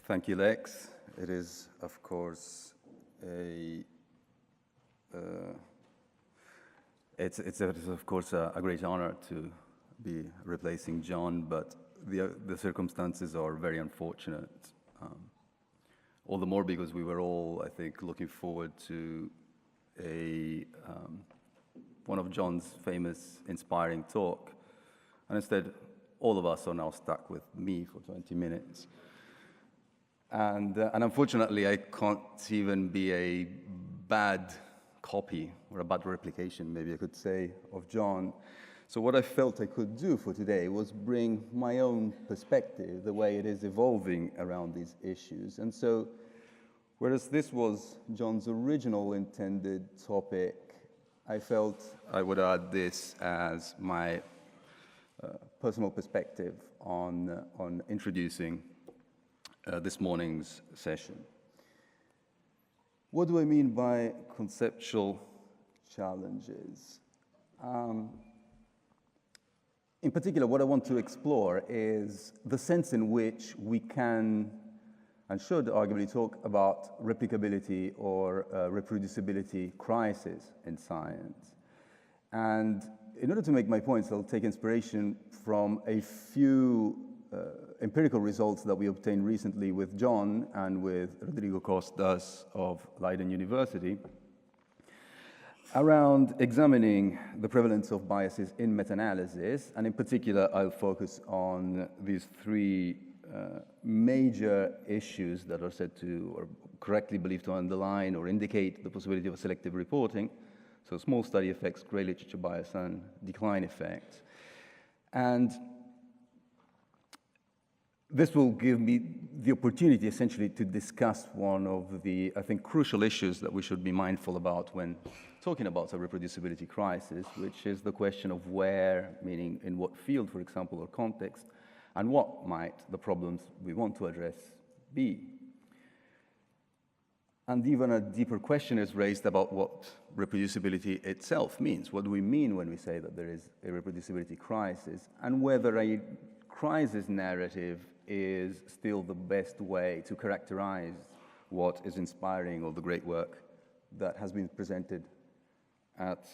Thank you, Lex. It is, of course, it's of course a great honor to be replacing John, but the circumstances are very unfortunate. All the more because we were all, I think, looking forward to one of John's famous, inspiring talk, and instead, all of us are now stuck with me for 20 minutes. And unfortunately, I can't even be a bad copy or a bad replication, maybe I could say, of John. So what I felt I could do for today was bring my own perspective, the way it is evolving around these issues. And so, whereas this was John's original intended topic, I felt I would add this as my personal perspective on introducing this morning's session. What do I mean by conceptual challenges? In particular, what I want to explore is the sense in which we can and should arguably talk about replicability or reproducibility crisis in science. And in order to make my points, I'll take inspiration from a few empirical results that we obtained recently with John and with Rodrigo Costas of Leiden University around examining the prevalence of biases in meta-analysis, and in particular, I'll focus on these three major issues that are said to, or correctly believed to underline or indicate the possibility of selective reporting. So small study effects, gray literature bias, and decline effects. And this will give me the opportunity, essentially, to discuss one of the, I think, crucial issues that we should be mindful about when talking about a reproducibility crisis, which is the question of where, meaning in what field, for example, or context, and what might the problems we want to address be. And even a deeper question is raised about what reproducibility itself means. What do we mean when we say that there is a reproducibility crisis, and whether a crisis narrative is still the best way to characterize what is inspiring all the great work that has been presented at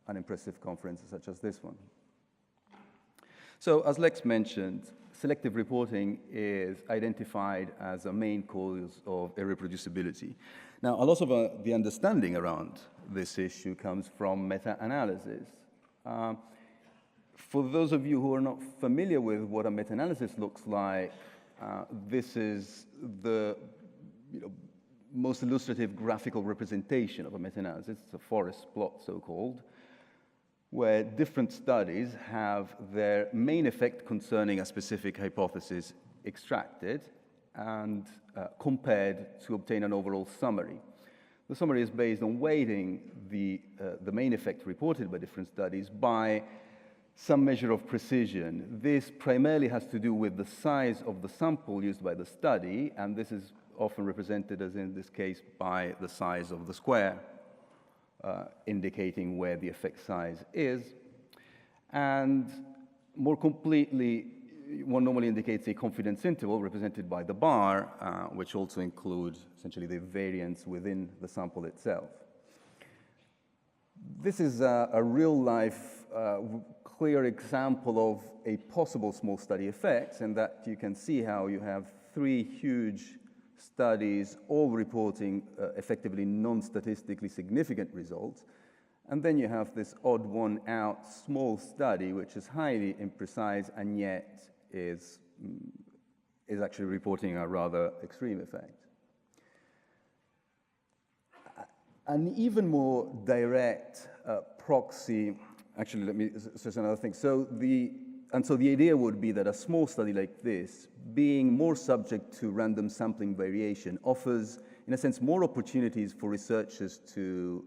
an impressive conference such as this one. So, as Lex mentioned, selective reporting is identified as a main cause of irreproducibility. Now, a lot of the understanding around this issue comes from meta-analysis. For those of you who are not familiar with what a meta-analysis looks like, this is the most illustrative graphical representation of a meta-analysis. It's a forest plot, so-called, where different studies have their main effect concerning a specific hypothesis extracted and compared to obtain an overall summary. The summary is based on weighting the main effect reported by different studies by some measure of precision. This primarily has to do with the size of the sample used by the study, and this is often represented, as in this case, by the size of the square, indicating where the effect size is. And more completely, one normally indicates a confidence interval represented by the bar, which also includes essentially the variance within the sample itself. This is a real-life, clear example of a possible small study effect, and that you can see how you have three huge studies all reporting effectively non-statistically significant results, and then you have this odd one out small study which is highly imprecise and yet is actually reporting a rather extreme effect. An even more direct proxy, actually let me stress another thing. So the idea would be that a small study like this, being more subject to random sampling variation, offers, in a sense, more opportunities for researchers to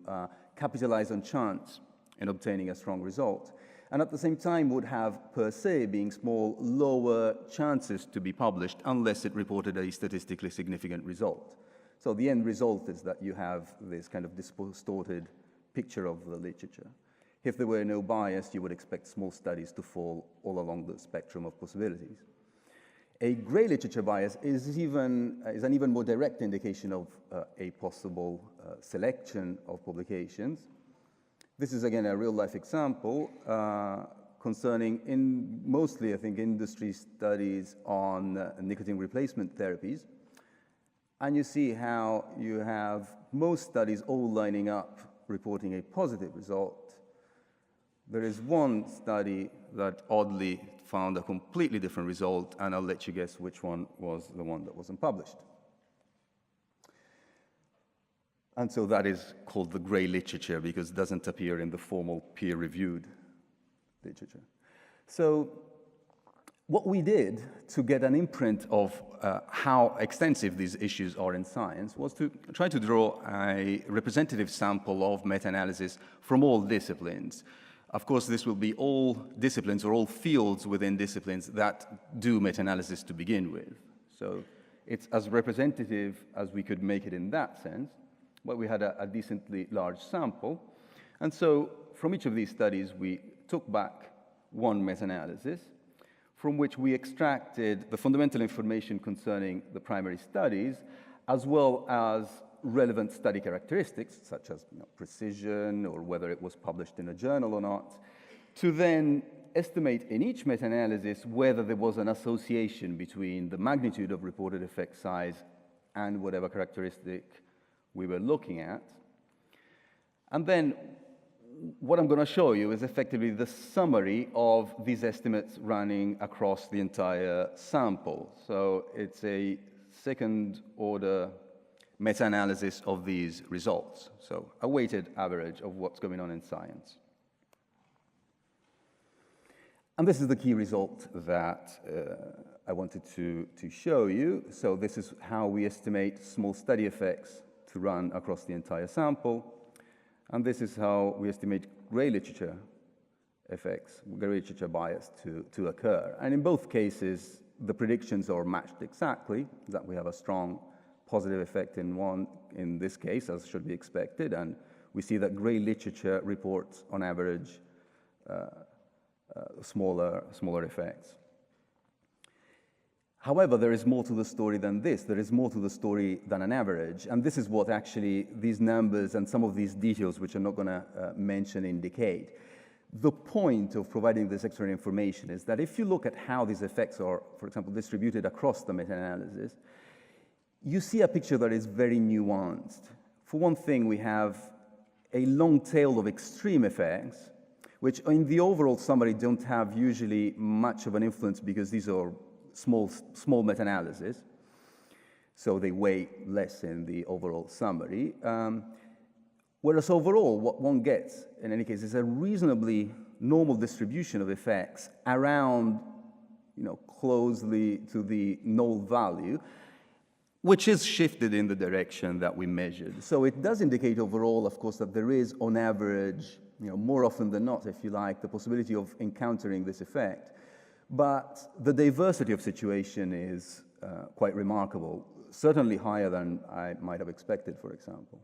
capitalize on chance in obtaining a strong result. And at the same time would have, per se, being small, lower chances to be published unless it reported a statistically significant result. So the end result is that you have this kind of distorted picture of the literature. If there were no bias, you would expect small studies to fall all along the spectrum of possibilities. A gray literature bias is an even more direct indication of a possible selection of publications. This is, again, a real-life example concerning, mostly, I think, industry studies on nicotine replacement therapies. And you see how you have most studies all lining up, reporting a positive result. There is one study that oddly found a completely different result, and I'll let you guess which one was the one that wasn't published. And so that is called the gray literature because it doesn't appear in the formal peer-reviewed literature. So what we did to get an imprint of how extensive these issues are in science was to try to draw a representative sample of meta-analysis from all disciplines. Of course, this will be all disciplines or all fields within disciplines that do meta-analysis to begin with. So it's as representative as we could make it in that sense, but we had a decently large sample. And so from each of these studies, we took back one meta-analysis from which we extracted the fundamental information concerning the primary studies, as well as relevant study characteristics, such as precision or whether it was published in a journal or not, to then estimate in each meta-analysis whether there was an association between the magnitude of reported effect size and whatever characteristic we were looking at. And then what I'm going to show you is effectively the summary of these estimates running across the entire sample. So it's a second-order meta-analysis of these results. So a weighted average of what's going on in science. And this is the key result that I wanted to show you. So this is how we estimate small study effects to run across the entire sample. And this is how we estimate gray literature effects, gray literature bias to occur. And in both cases, the predictions are matched exactly, that we have a strong positive effect in this case, as should be expected. And we see that gray literature reports, on average, smaller effects. However, there is more to the story than this. There is more to the story than an average. And this is what actually these numbers and some of these details, which I'm not going to mention, indicate. The point of providing this extra information is that if you look at how these effects are, for example, distributed across the meta-analysis, you see a picture that is very nuanced. For one thing, we have a long tail of extreme effects, which in the overall summary don't have usually much of an influence because these are small meta-analysis, so they weigh less in the overall summary. Whereas overall, what one gets, in any case, is a reasonably normal distribution of effects around, closely to the null value, which is shifted in the direction that we measured. So it does indicate overall, of course, that there is, on average, more often than not, if you like, the possibility of encountering this effect. But the diversity of situation is quite remarkable, certainly higher than I might have expected, for example.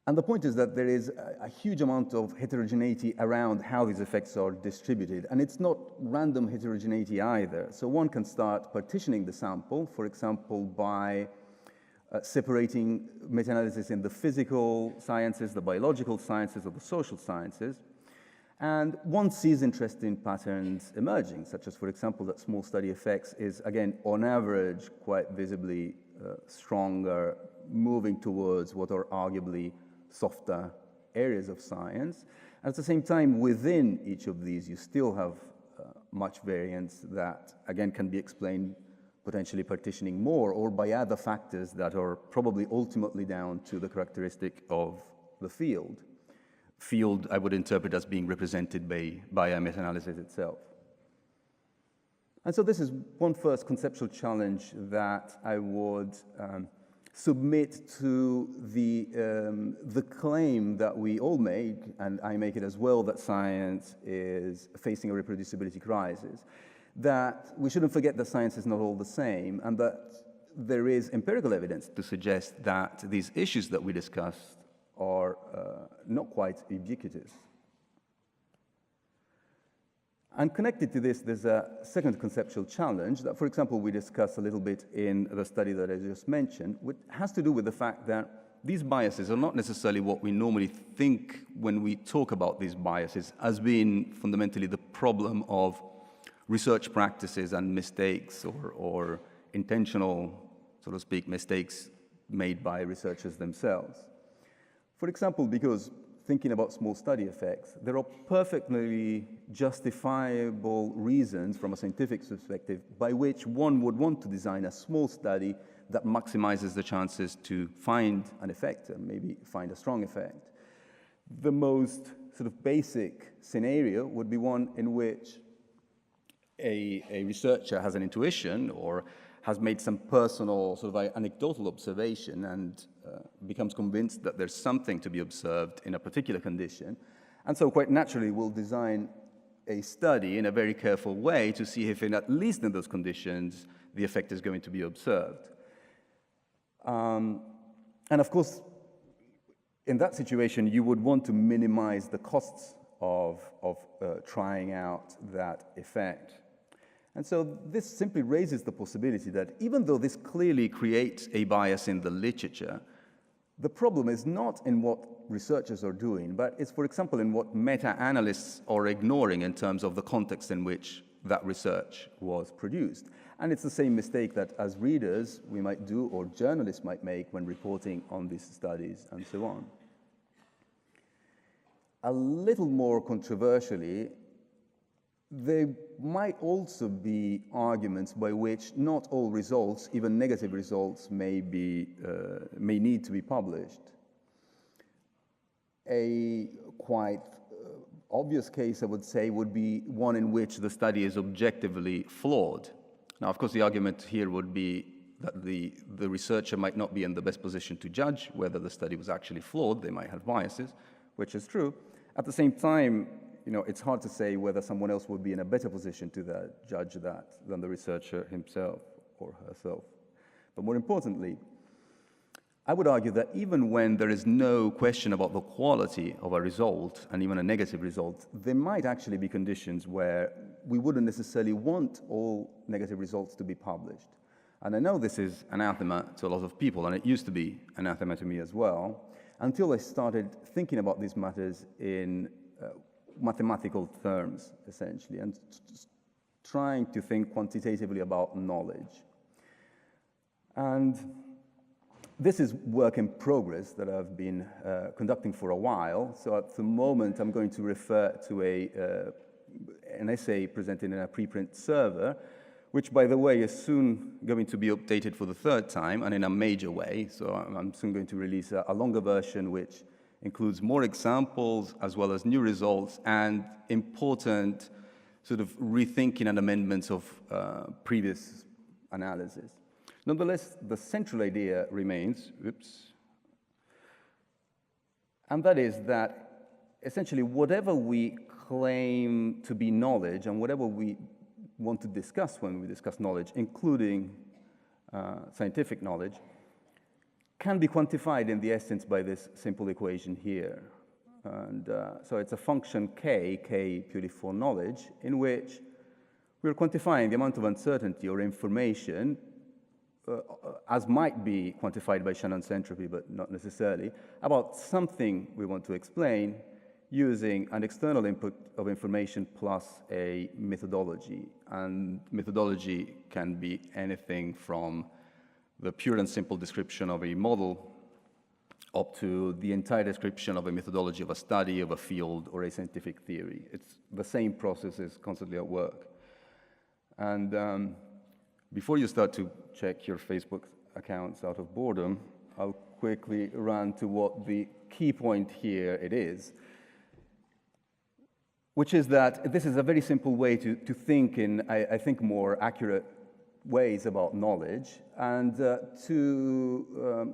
And the point is that there is a huge amount of heterogeneity around how these effects are distributed. And it's not random heterogeneity either. So one can start partitioning the sample, for example, by separating meta-analysis in the physical sciences, the biological sciences, or the social sciences. And one sees interesting patterns emerging, such as, for example, that small study effects is, again, on average, quite visibly stronger, moving towards what are arguably softer areas of science. At the same time, within each of these, you still have much variance that, again, can be explained potentially partitioning more or by other factors that are probably ultimately down to the characteristic of the field. Field, I would interpret as being represented by a meta-analysis itself. And so this is one first conceptual challenge that I would submit to the claim that we all make, and I make it as well, that science is facing a reproducibility crisis, that we shouldn't forget that science is not all the same, and that there is empirical evidence to suggest that these issues that we discussed are not quite ubiquitous. And connected to this, there's a second conceptual challenge that, for example, we discussed a little bit in the study that I just mentioned, which has to do with the fact that these biases are not necessarily what we normally think when we talk about these biases as being fundamentally the problem of research practices and mistakes or intentional, so to speak, mistakes made by researchers themselves. For example, because thinking about small study effects, there are perfectly justifiable reasons from a scientific perspective by which one would want to design a small study that maximizes the chances to find an effect and maybe find a strong effect. The most sort of basic scenario would be one in which a researcher has an intuition or has made some personal sort of anecdotal observation and becomes convinced that there's something to be observed in a particular condition, and so quite naturally will design a study in a very careful way to see if at least in those conditions the effect is going to be observed. And of course, in that situation, you would want to minimize the costs of trying out that effect. And so this simply raises the possibility that even though this clearly creates a bias in the literature, the problem is not in what researchers are doing, but it's, for example, in what meta-analysts are ignoring in terms of the context in which that research was produced. And it's the same mistake that as readers we might do or journalists might make when reporting on these studies and so on. A little more controversially, there might also be arguments by which not all results, even negative results, may need to be published. A quite obvious case, I would say, would be one in which the study is objectively flawed. Now, of course, the argument here would be that the researcher might not be in the best position to judge whether the study was actually flawed. They might have biases, which is true. At the same time, it's hard to say whether someone else would be in a better position to judge that than the researcher himself or herself. But more importantly, I would argue that even when there is no question about the quality of a result, and even a negative result, there might actually be conditions where we wouldn't necessarily want all negative results to be published. And I know this is anathema to a lot of people, and it used to be anathema to me as well, until I started thinking about these matters in mathematical terms, essentially, and trying to think quantitatively about knowledge. And this is work in progress that I've been conducting for a while. So at the moment, I'm going to refer to an essay presented in a preprint server, which, by the way, is soon going to be updated for the third time, and in a major way. So I'm soon going to release a longer version, which includes more examples as well as new results and important sort of rethinking and amendments of previous analysis. Nonetheless, the central idea remains, and that is that essentially whatever we claim to be knowledge and whatever we want to discuss when we discuss knowledge, including scientific knowledge, can be quantified in the essence by this simple equation here. And so it's a function k purely for knowledge, in which we're quantifying the amount of uncertainty or information as might be quantified by Shannon's entropy, but not necessarily, about something we want to explain using an external input of information plus a methodology. And methodology can be anything from the pure and simple description of a model up to the entire description of a methodology of a study, of a field, or a scientific theory. It's the same process is constantly at work. And before you start to check your Facebook accounts out of boredom, I'll quickly run to what the key point here it is, which is that this is a very simple way to think in, I think, more accurate ways about knowledge, and to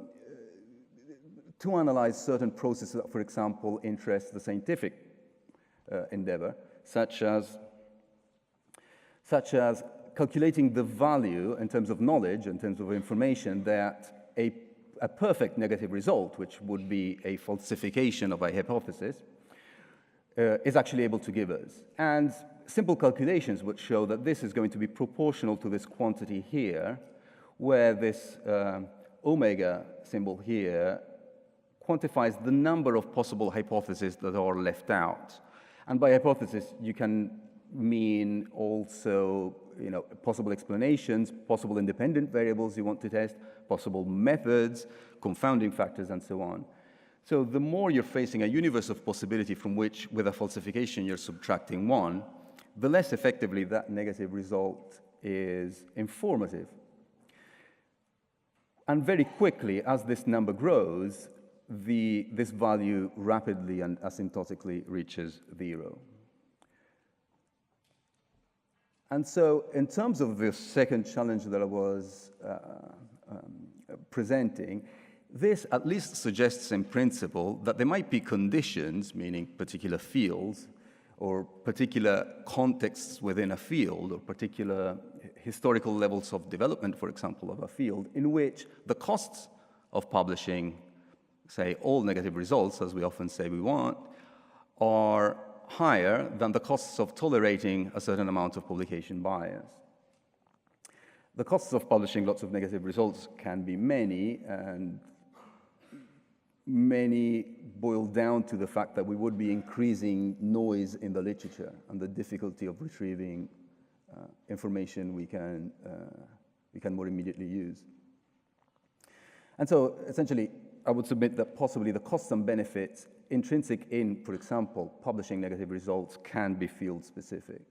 analyze certain processes that, for example, interest the scientific endeavor, such as calculating the value in terms of knowledge, in terms of information, that a perfect negative result, which would be a falsification of a hypothesis, is actually able to give us. And simple calculations would show that this is going to be proportional to this quantity here, where this omega symbol here quantifies the number of possible hypotheses that are left out. And by hypothesis, you can mean also, possible explanations, possible independent variables you want to test, possible methods, confounding factors, and so on. So the more you're facing a universe of possibility from which, with a falsification, you're subtracting one, the less effectively that negative result is informative. And very quickly, as this number grows, this value rapidly and asymptotically reaches 0. And so in terms of the second challenge that I was presenting, this at least suggests in principle that there might be conditions, meaning particular fields, or particular contexts within a field, or particular historical levels of development, for example, of a field, in which the costs of publishing, say, all negative results, as we often say we want, are higher than the costs of tolerating a certain amount of publication bias. The costs of publishing lots of negative results can be many, and many boil down to the fact that we would be increasing noise in the literature and the difficulty of retrieving information we can more immediately use. And so essentially, I would submit that possibly the costs and benefits intrinsic in, for example, publishing negative results can be field-specific.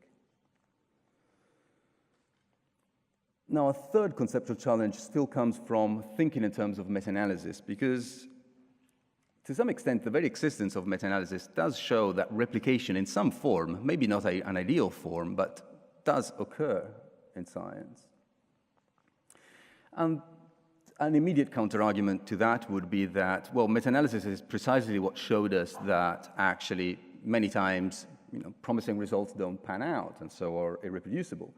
Now, a third conceptual challenge still comes from thinking in terms of meta-analysis, because to some extent, the very existence of meta-analysis does show that replication in some form, maybe not an ideal form, but does occur in science. And an immediate counter-argument to that would be that, well, meta-analysis is precisely what showed us that actually many times promising results don't pan out and so are irreproducible.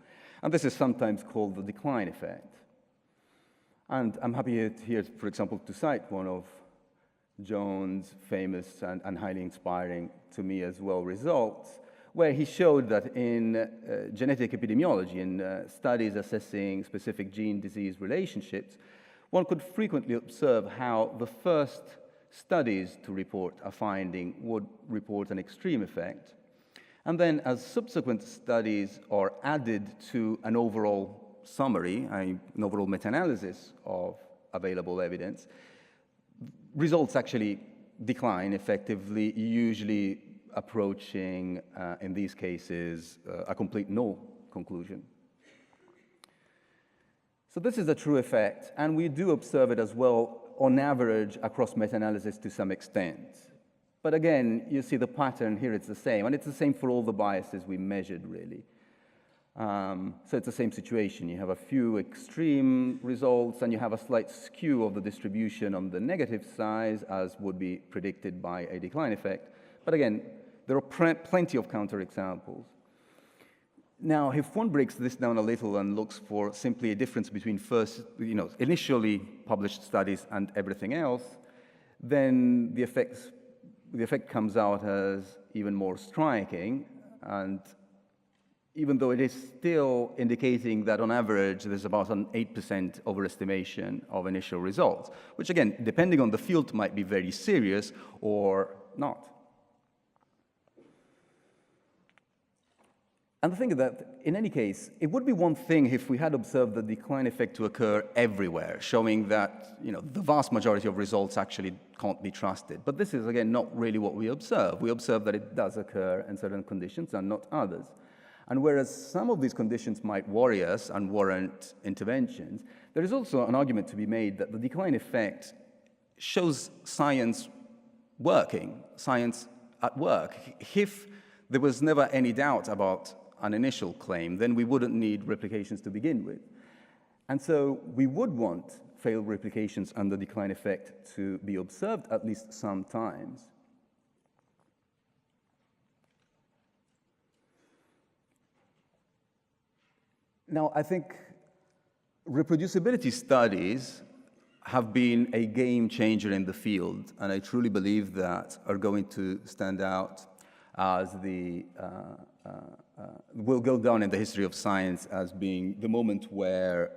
And this is sometimes called the decline effect. And I'm happy here, for example, to cite one of Jones' famous and highly inspiring, to me as well, results, where he showed that in genetic epidemiology, in studies assessing specific gene-disease relationships, one could frequently observe how the first studies to report a finding would report an extreme effect. And then as subsequent studies are added to an overall summary, an overall meta-analysis of available evidence, results actually decline effectively, usually approaching, in these cases, a complete no conclusion. So this is a true effect, and we do observe it as well on average across meta-analysis to some extent. But again, you see the pattern here, it's the same, and it's the same for all the biases we measured, really. So it's the same situation. You have a few extreme results, and you have a slight skew of the distribution on the negative side, as would be predicted by a decline effect. But again, there are plenty of counterexamples. Now, if one breaks this down a little and looks for simply a difference between initially published studies and everything else, then the effect comes out as even more striking. And even though it is still indicating that on average there's about an 8% overestimation of initial results, which again, depending on the field, might be very serious or not. And the thing is that, in any case, it would be one thing if we had observed the decline effect to occur everywhere, showing that the vast majority of results actually can't be trusted. But this is, again, not really what we observe. We observe that it does occur in certain conditions and not others. And whereas some of these conditions might worry us and warrant interventions, there is also an argument to be made that the decline effect shows science working, science at work. If there was never any doubt about an initial claim, then we wouldn't need replications to begin with. And so we would want failed replications and the decline effect to be observed at least sometimes. Now, I think reproducibility studies have been a game changer in the field, and I truly believe that are going to stand out as the will go down in the history of science as being the moment where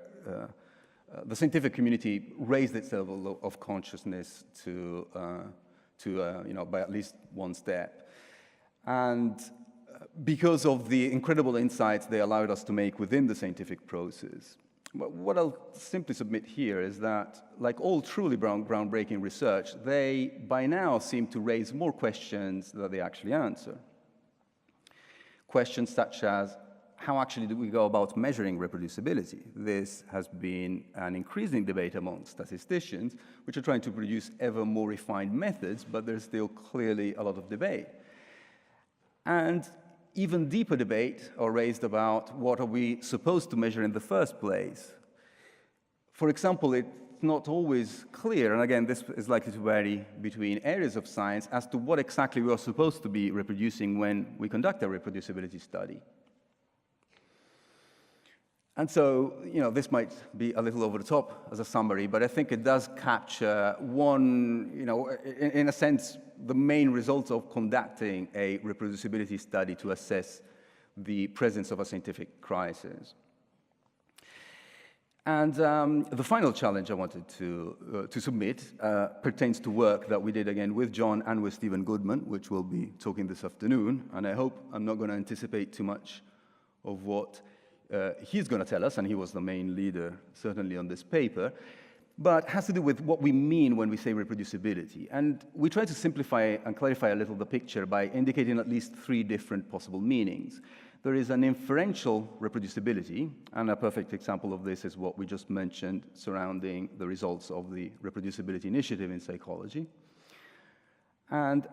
the scientific community raised its level of consciousness to by at least one step. And because of the incredible insights they allowed us to make within the scientific process. What I'll simply submit here is that, like all truly groundbreaking research, they by now seem to raise more questions than they actually answer. Questions such as, how actually do we go about measuring reproducibility? This has been an increasing debate among statisticians, which are trying to produce ever more refined methods, but there's still clearly a lot of debate. And even deeper debate are raised about what are we supposed to measure in the first place. For example, it's not always clear, and again, this is likely to vary between areas of science, as to what exactly we are supposed to be reproducing when we conduct a reproducibility study. And so, this might be a little over the top as a summary, but I think it does capture one, in a sense, the main results of conducting a reproducibility study to assess the presence of a scientific crisis. And the final challenge I wanted to submit pertains to work that we did again with John and with Stephen Goodman, which we'll be talking this afternoon. And I hope I'm not going to anticipate too much of what he's going to tell us, and he was the main leader, certainly, on this paper, but has to do with what we mean when we say reproducibility. And we try to simplify and clarify a little the picture by indicating at least 3 different possible meanings. There is an inferential reproducibility, and a perfect example of this is what we just mentioned surrounding the results of the reproducibility initiative in psychology. And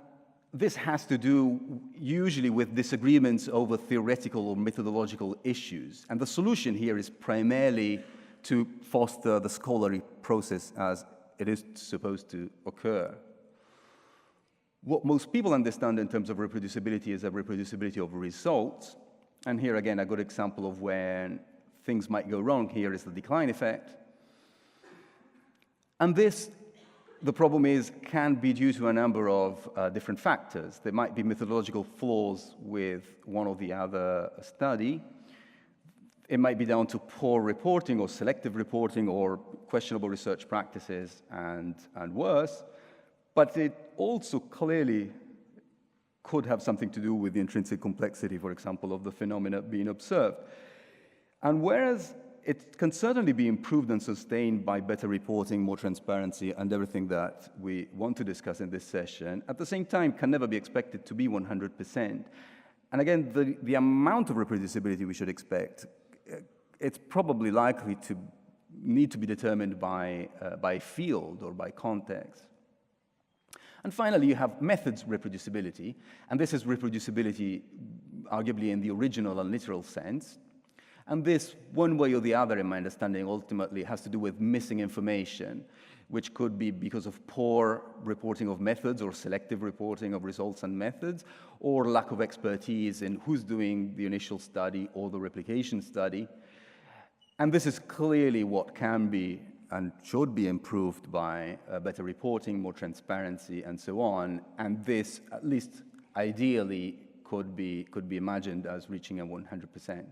this has to do usually with disagreements over theoretical or methodological issues. And the solution here is primarily to foster the scholarly process as it is supposed to occur. What most people understand in terms of reproducibility is a reproducibility of results. And here again, a good example of when things might go wrong here is the decline effect. And this, the problem is, can be due to a number of different factors. There might be methodological flaws with one or the other study. It might be down to poor reporting or selective reporting or questionable research practices and worse. But it also clearly could have something to do with the intrinsic complexity, for example, of the phenomena being observed. And whereas it can certainly be improved and sustained by better reporting, more transparency, and everything that we want to discuss in this session, at the same time can never be expected to be 100%. And again, the amount of reproducibility we should expect, it's probably likely to need to be determined by field or by context. And finally, you have methods reproducibility, and this is reproducibility arguably in the original and literal sense. And this, one way or the other, in my understanding, ultimately has to do with missing information, which could be because of poor reporting of methods or selective reporting of results and methods, or lack of expertise in who's doing the initial study or the replication study. And this is clearly what can be and should be improved by better reporting, more transparency, and so on. And this, at least ideally, could be imagined as reaching a 100%.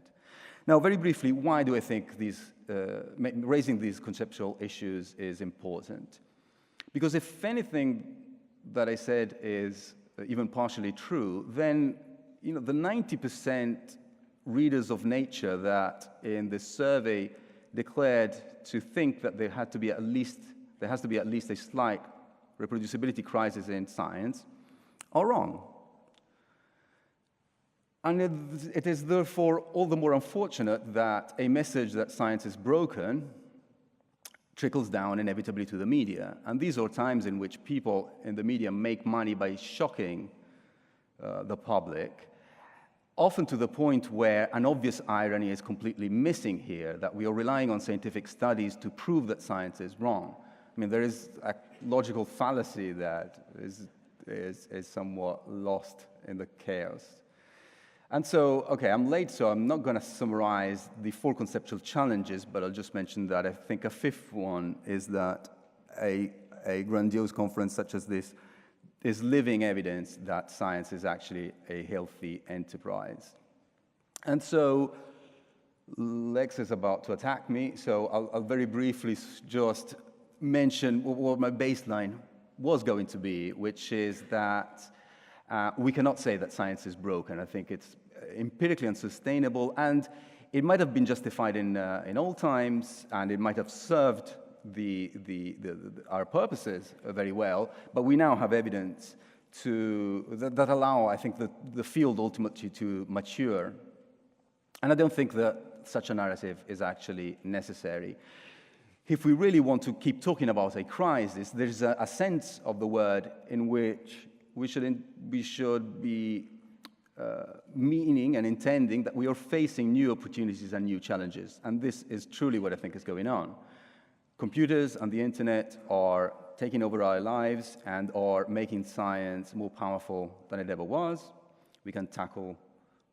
Now, very briefly, why do I think raising these conceptual issues is important? Because if anything that I said is even partially true, then the 90% readers of Nature that in this survey declared to think that there has to be at least a slight reproducibility crisis in science are wrong. And it is therefore all the more unfortunate that a message that science is broken trickles down inevitably to the media. And these are times in which people in the media make money by shocking the public, often to the point where an obvious irony is completely missing here, that we are relying on scientific studies to prove that science is wrong. I mean, there is a logical fallacy that is somewhat lost in the chaos. And so, okay, I'm late, so I'm not going to summarize the 4 conceptual challenges, but I'll just mention that I think a 5th one is that a grandiose conference such as this is living evidence that science is actually a healthy enterprise. And so Lex is about to attack me, so I'll very briefly just mention what my baseline was going to be, which is that we cannot say that science is broken. I think it's empirically unsustainable, and it might have been justified in old times, and it might have served our purposes very well, but we now have evidence that allow, I think, the field ultimately to mature. And I don't think that such a narrative is actually necessary. If we really want to keep talking about a crisis, there's a sense of the word in which we should be meaning and intending that we are facing new opportunities and new challenges. And this is truly what I think is going on. Computers and the internet are taking over our lives and are making science more powerful than it ever was. We can tackle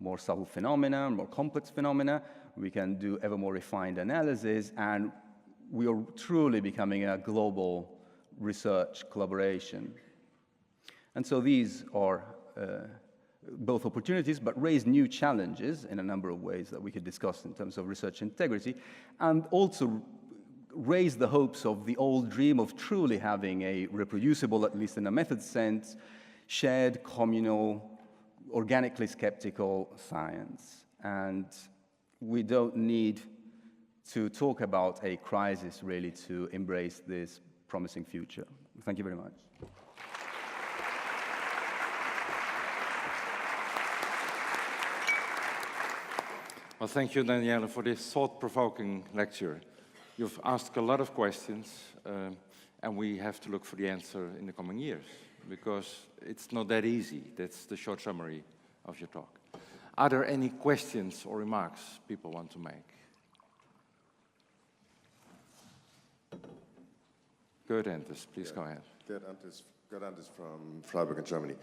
more subtle phenomena, more complex phenomena. We can do ever more refined analysis, and we are truly becoming a global research collaboration. And so these are both opportunities, but raise new challenges in a number of ways that we could discuss in terms of research integrity, and also raise the hopes of the old dream of truly having a reproducible, at least in a method sense, shared, communal, organically skeptical science. And we don't need to talk about a crisis, really, to embrace this promising future. Thank you very much. Well, thank you, Daniele, for this thought-provoking lecture. You've asked a lot of questions, and we have to look for the answer in the coming years, because it's not that easy. That's the short summary of your talk. Are there any questions or remarks people want to make? Gerd Antes, please go ahead. Gerd Antes from Freiburg in Germany.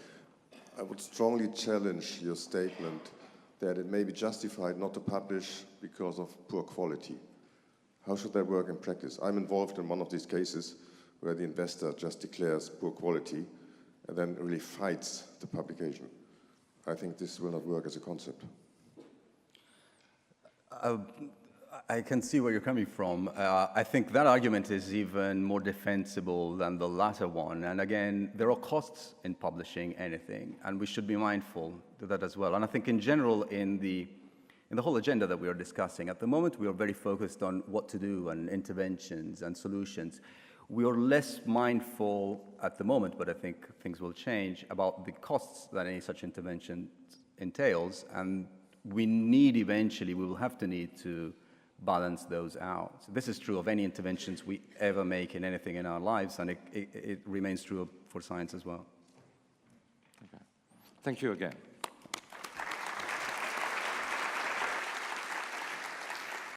I would strongly challenge your statement that it may be justified not to publish because of poor quality. How should that work in practice? I'm involved in one of these cases where the investor just declares poor quality and then really fights the publication. I think this will not work as a concept. I can see where you're coming from. I think that argument is even more defensible than the latter one. And again, there are costs in publishing anything, and we should be mindful of that as well. And I think in general, in the whole agenda that we are discussing, at the moment we are very focused on what to do and interventions and solutions. We are less mindful at the moment, but I think things will change, about the costs that any such intervention entails, and we will have to need to balance those out. This is true of any interventions we ever make in anything in our lives, and it remains true for science as well. Okay. Thank you again.